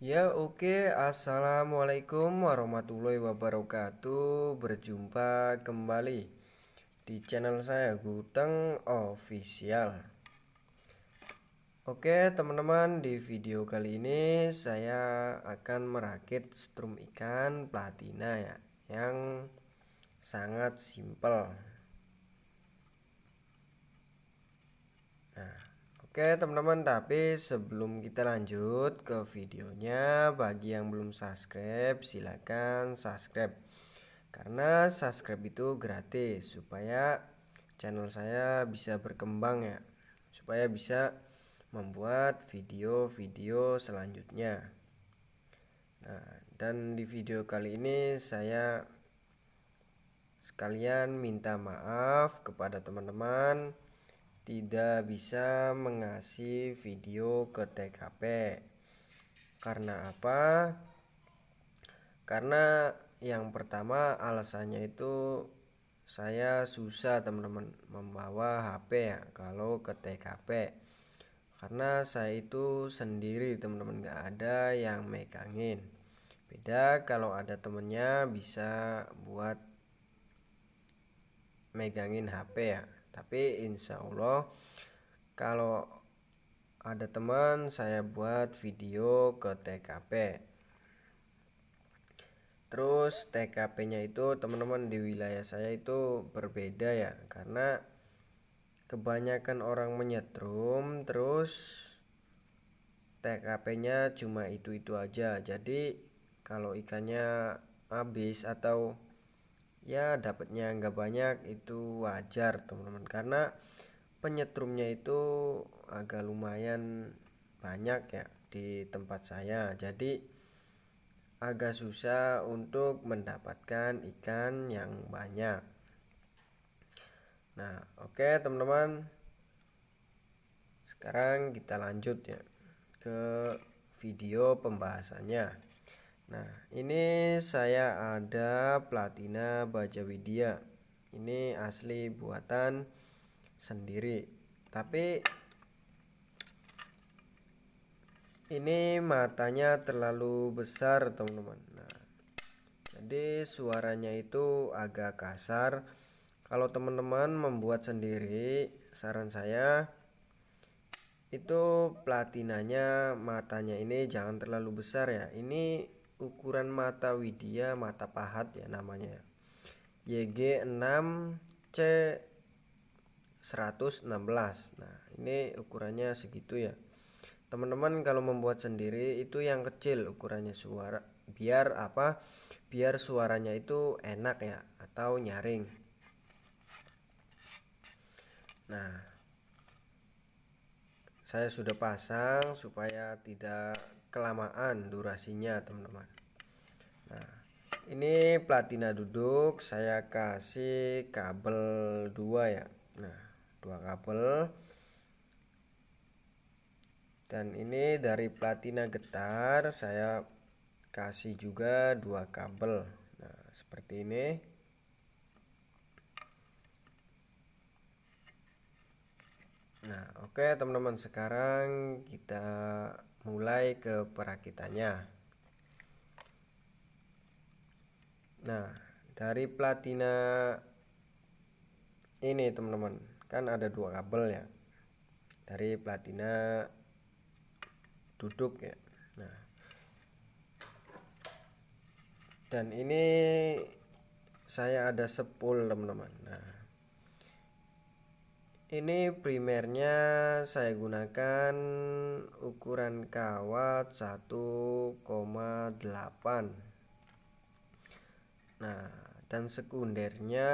Ya oke, Assalamualaikum warahmatullahi wabarakatuh. Berjumpa kembali di channel saya Guteng Official. Oke teman-teman, di video kali ini saya akan merakit strum ikan platina ya, yang sangat simpel. Nah, oke teman-teman, tapi sebelum kita lanjut ke videonya, bagi yang belum subscribe silahkan subscribe, karena subscribe itu gratis supaya channel saya bisa berkembang ya, supaya bisa membuat video-video selanjutnya. Nah, dan di video kali ini saya sekalian minta maaf kepada teman-teman tidak bisa mengasih video ke TKP. Karena apa? Karena yang pertama alasannya itu saya susah teman-teman membawa HP ya kalau ke TKP. Karena saya itu sendiri teman-teman, nggak ada yang megangin. Beda kalau ada temennya bisa buat megangin HP ya. Tapi insya Allah kalau ada teman saya buat video ke TKP. Terus TKP-nya itu teman-teman di wilayah saya itu berbeda ya, karena kebanyakan orang menyetrum, terus TKP-nya cuma itu-itu aja. Jadi kalau ikannya habis atau ya dapatnya nggak banyak, itu wajar teman-teman, karena penyetrumnya itu agak lumayan banyak ya di tempat saya. Jadi agak susah untuk mendapatkan ikan yang banyak. Nah oke teman-teman, sekarang kita lanjut ya ke video pembahasannya. Nah ini saya ada platina baja widya, ini asli buatan sendiri, tapi ini matanya terlalu besar teman-teman. Nah, jadi suaranya itu agak kasar. Kalau teman-teman membuat sendiri, saran saya itu platinanya matanya ini jangan terlalu besar ya. Ini ukuran mata widya, mata pahat ya namanya, YG6C 116. Nah ini ukurannya segitu ya teman-teman. Kalau membuat sendiri itu yang kecil ukurannya, suara biar apa, biar suaranya itu enak ya atau nyaring. Nah saya sudah pasang supaya tidak kelamaan durasinya teman-teman. Nah ini platina duduk, saya kasih kabel 2 ya. Nah 2 kabel. Dan ini dari platina getar saya kasih juga 2 kabel. Nah seperti ini. Nah oke teman-teman, sekarang kita mulai ke perakitannya. Nah dari platina ini teman-teman, kan ada 2 kabel ya dari platina duduk ya. Nah dan ini saya ada spool teman-teman. Nah ini primernya saya gunakan ukuran kawat 1,8. Nah dan sekundernya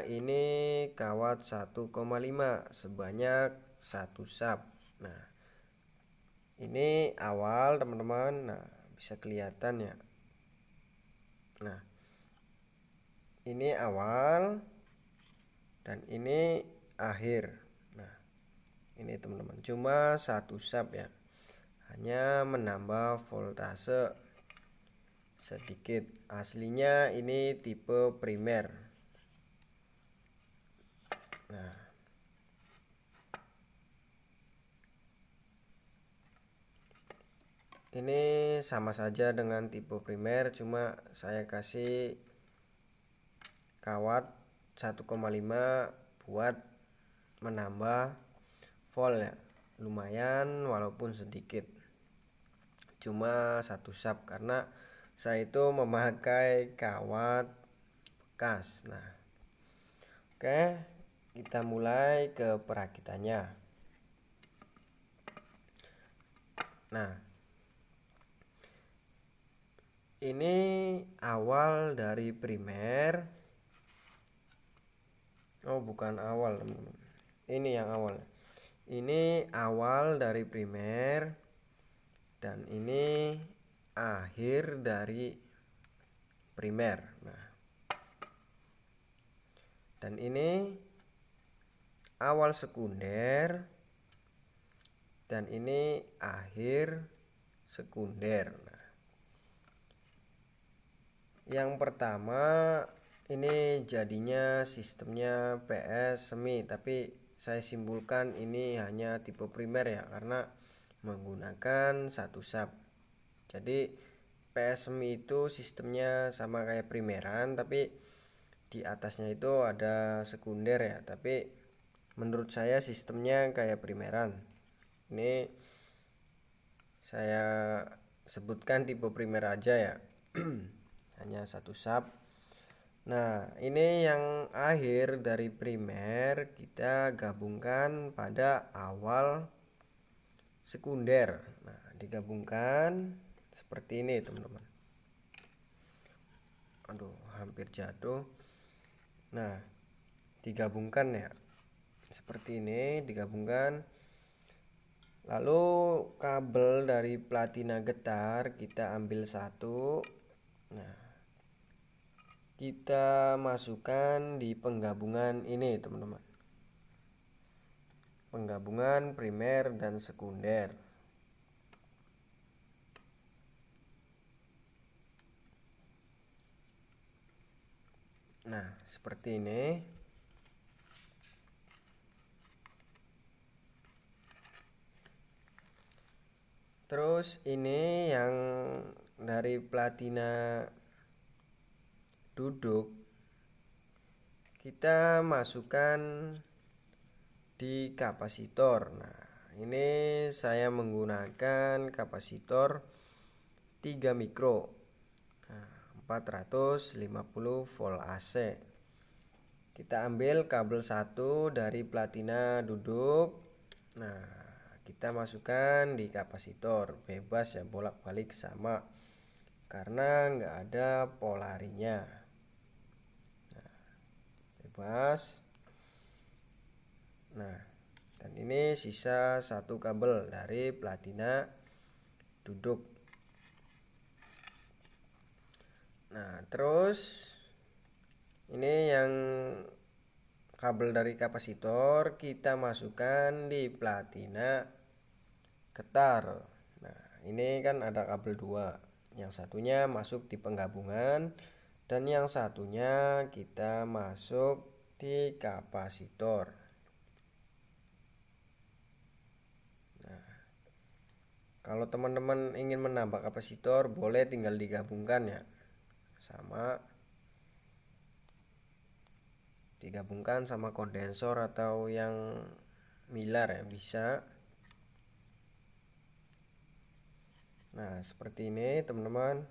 ini kawat 1,5 sebanyak 1 sap. Nah ini awal teman-teman. Nah bisa kelihatan ya. Nah ini awal dan ini akhir. Nah ini teman-teman cuma 1 sap ya, hanya menambah voltase sedikit. Aslinya ini tipe primer. Nah ini sama saja dengan tipe primer, cuma saya kasih kawat 1,5 buat menambah volt ya, lumayan walaupun sedikit, cuma 1 sub karena saya itu memakai kawat bekas. Nah, oke, kita mulai ke perakitannya. Nah, ini awal dari primer. Oh, bukan awal, teman-teman. Ini yang awal. Ini awal dari primer dan ini akhir dari primer. Nah, dan ini awal sekunder dan ini akhir sekunder. Nah, yang pertama ini jadinya sistemnya PS semi, tapi saya simpulkan ini hanya tipe primer ya, karena menggunakan 1 sub. Jadi PS semi itu sistemnya sama kayak primeran, tapi di atasnya itu ada sekunder ya, tapi menurut saya sistemnya kayak primeran. Ini saya sebutkan tipe primer aja ya. Hanya 1 sub. Nah, ini yang akhir dari primer kita gabungkan pada awal sekunder. Nah, digabungkan seperti ini, teman-teman. Aduh, hampir jatuh. Nah, digabungkan ya. Seperti ini, digabungkan. Lalu kabel dari platina getar kita ambil satu. Nah, kita masukkan di penggabungan ini, teman-teman. Penggabungan primer dan sekunder. Nah, seperti ini. Terus ini yang dari platina duduk kita masukkan di kapasitor. Nah, ini saya menggunakan kapasitor 3 mikro. Nah, 450 volt AC. Kita ambil kabel 1 dari platina duduk. Nah, kita masukkan di kapasitor, bebas ya, bolak-balik sama karena nggak ada polarinya. Nah, bebas. Nah, dan ini sisa 1 kabel dari platina duduk. Nah, terus ini yang kabel dari kapasitor kita masukkan di platina getar. Nah, ini kan ada kabel 2. Yang satunya masuk di penggabungan dan yang satunya kita masuk di kapasitor. Nah, kalau teman-teman ingin menambah kapasitor boleh tinggal digabungkan ya. Sama digabungkan sama kondensor atau yang milar ya, bisa. Nah, seperti ini, teman-teman.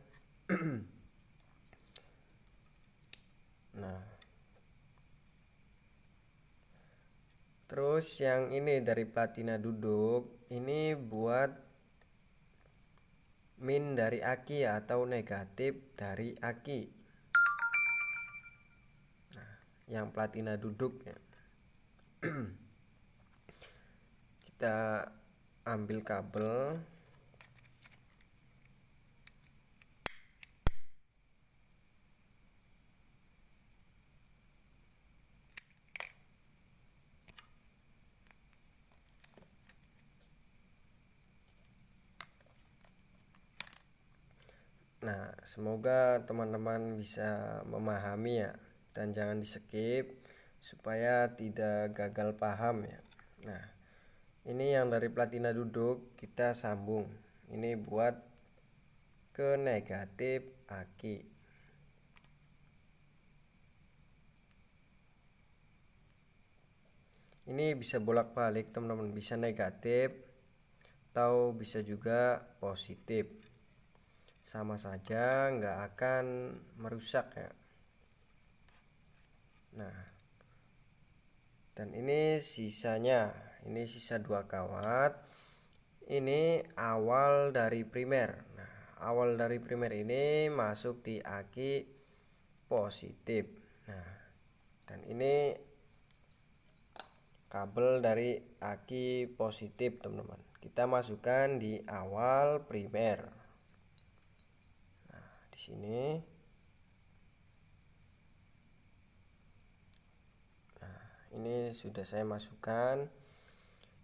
Nah, terus yang ini dari platina duduk ini buat min dari aki atau negatif dari aki. Nah, yang platina duduk ya. Kita ambil kabel. Nah, semoga teman-teman bisa memahami ya, dan jangan di skip supaya tidak gagal paham ya. Nah, ini yang dari platina duduk kita sambung. Ini buat ke negatif aki. Ini bisa bolak-balik teman-teman, bisa negatif atau bisa juga positif, sama saja nggak akan merusak ya. Nah, dan ini sisanya, ini sisa 2 kawat. Ini awal dari primer. Nah, awal dari primer ini masuk di aki positif. Nah, dan ini kabel dari aki positif teman-teman, kita masukkan di awal primer. Nah, di sini. Nah, ini sudah saya masukkan,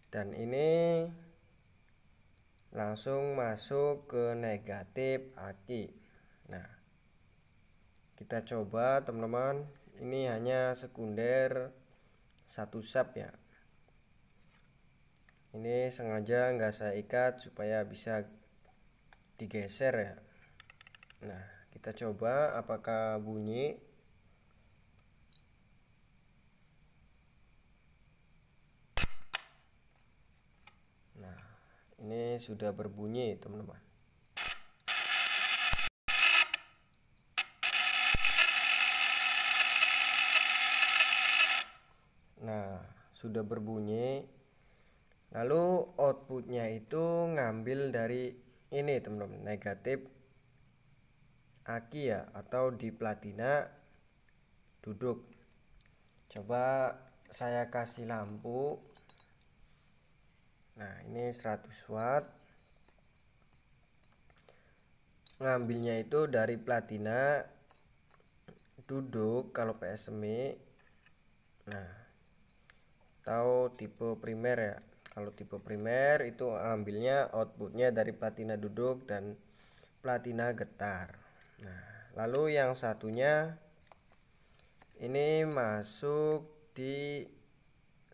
dan ini langsung masuk ke negatif aki. Nah, kita coba teman-teman, ini hanya sekunder 1 sub ya. Ini sengaja nggak saya ikat supaya bisa digeser ya. Nah, kita coba apakah bunyi. Nah, ini sudah berbunyi teman-teman. Nah, sudah berbunyi. Lalu outputnya itu ngambil dari ini teman-teman, negatif aki ya, atau di platina duduk. Coba saya kasih lampu. Nah, ini 100 watt. Ngambilnya itu dari platina duduk kalau PSMI. Nah, atau tipe primer ya. Kalau tipe primer itu ambilnya outputnya dari platina duduk dan platina getar. Nah, lalu yang satunya ini masuk di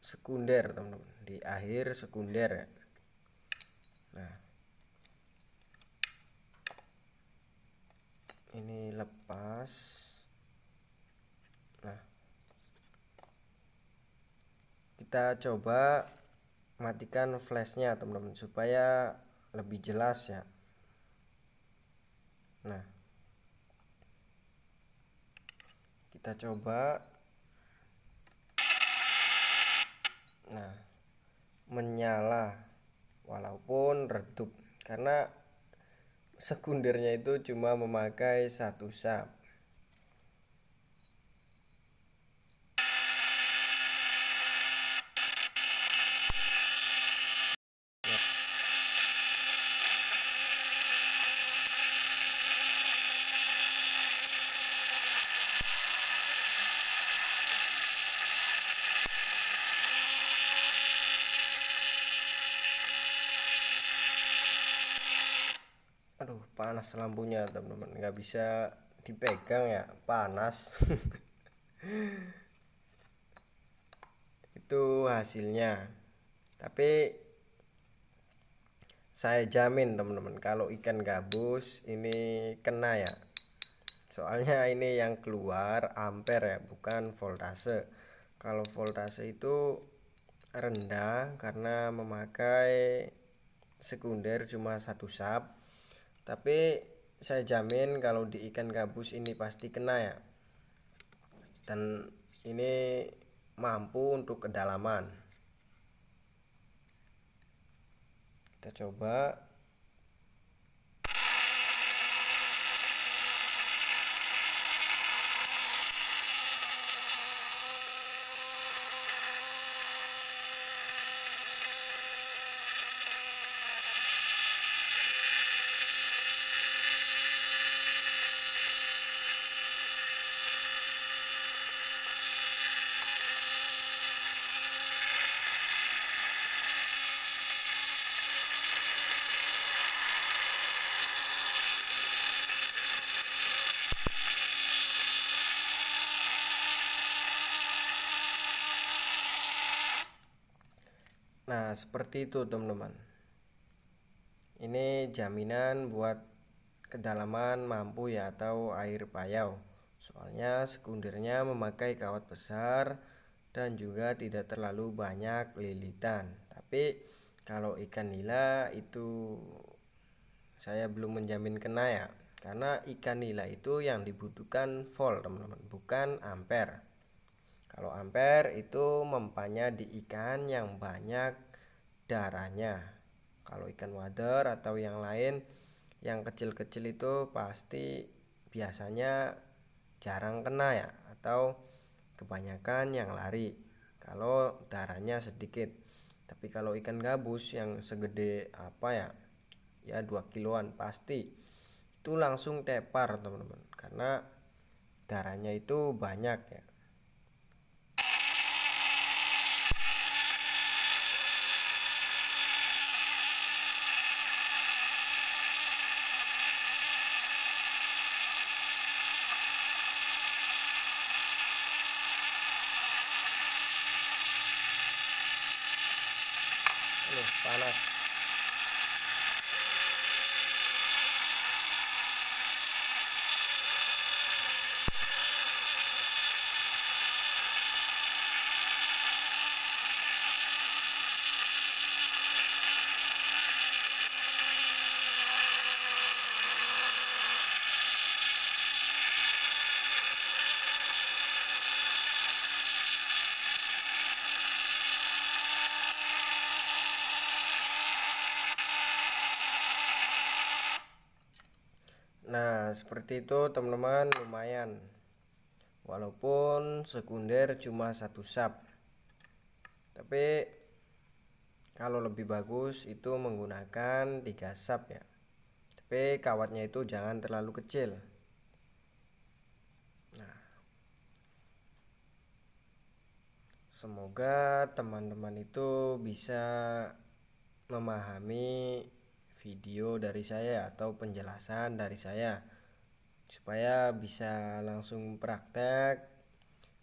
sekunder teman-teman, di akhir sekunder ya. Nah, ini lepas. Nah, kita coba matikan flashnya teman-teman supaya lebih jelas ya. Nah, kita coba. Nah, menyala walaupun redup karena sekundernya itu cuma memakai 1 sub. Aduh, panas lampunya teman-teman, nggak bisa dipegang ya, panas. Itu hasilnya. Tapi saya jamin teman-teman, kalau ikan gabus ini kena ya. Soalnya ini yang keluar ampere ya, bukan voltase. Kalau voltase itu rendah karena memakai sekunder cuma 1 sub. Tapi saya jamin kalau di ikan gabus ini pasti kena ya. Dan ini mampu untuk kedalaman. Kita coba. Nah, seperti itu teman-teman. Ini jaminan buat kedalaman mampu ya, atau air payau. Soalnya sekundernya memakai kawat besar dan juga tidak terlalu banyak lilitan. Tapi kalau ikan nila itu saya belum menjamin kena ya, karena ikan nila itu yang dibutuhkan volt teman-teman, bukan ampere. Kalau ampere itu mempannya di ikan yang banyak darahnya. Kalau ikan wader atau yang lain yang kecil-kecil itu pasti biasanya jarang kena ya, atau kebanyakan yang lari kalau darahnya sedikit. Tapi kalau ikan gabus yang segede apa ya 2 kiloan pasti itu langsung tepar teman-teman, karena darahnya itu banyak ya. Panas. Nah, seperti itu teman-teman, lumayan. Walaupun sekunder cuma 1 sap. Tapi kalau lebih bagus itu menggunakan 3 sap ya. Tapi kawatnya itu jangan terlalu kecil. Nah, semoga teman-teman itu bisa memahami video dari saya atau penjelasan dari saya, supaya bisa langsung praktek,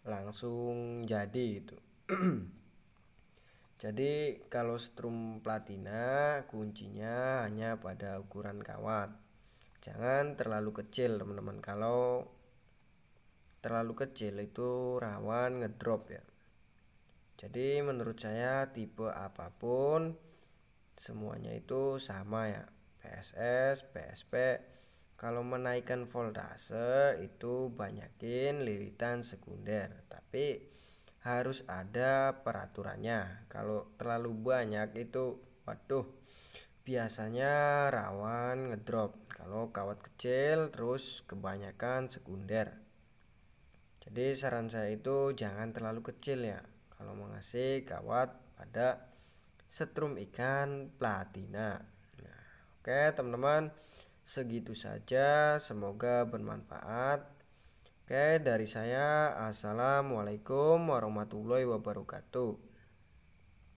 langsung jadi itu. Jadi kalau strum platina kuncinya hanya pada ukuran kawat, jangan terlalu kecil teman-teman. Kalau terlalu kecil itu rawan ngedrop ya. Jadi menurut saya tipe apapun semuanya itu sama ya, PSS, PSP. Kalau menaikkan voltase itu banyakin lilitan sekunder, tapi harus ada peraturannya. Kalau terlalu banyak itu waduh, biasanya rawan ngedrop kalau kawat kecil terus kebanyakan sekunder. Jadi saran saya itu jangan terlalu kecil ya kalau mengasih kawat pada setrum ikan platina. Nah, oke teman-teman, segitu saja, semoga bermanfaat. Oke, dari saya assalamualaikum warahmatullahi wabarakatuh.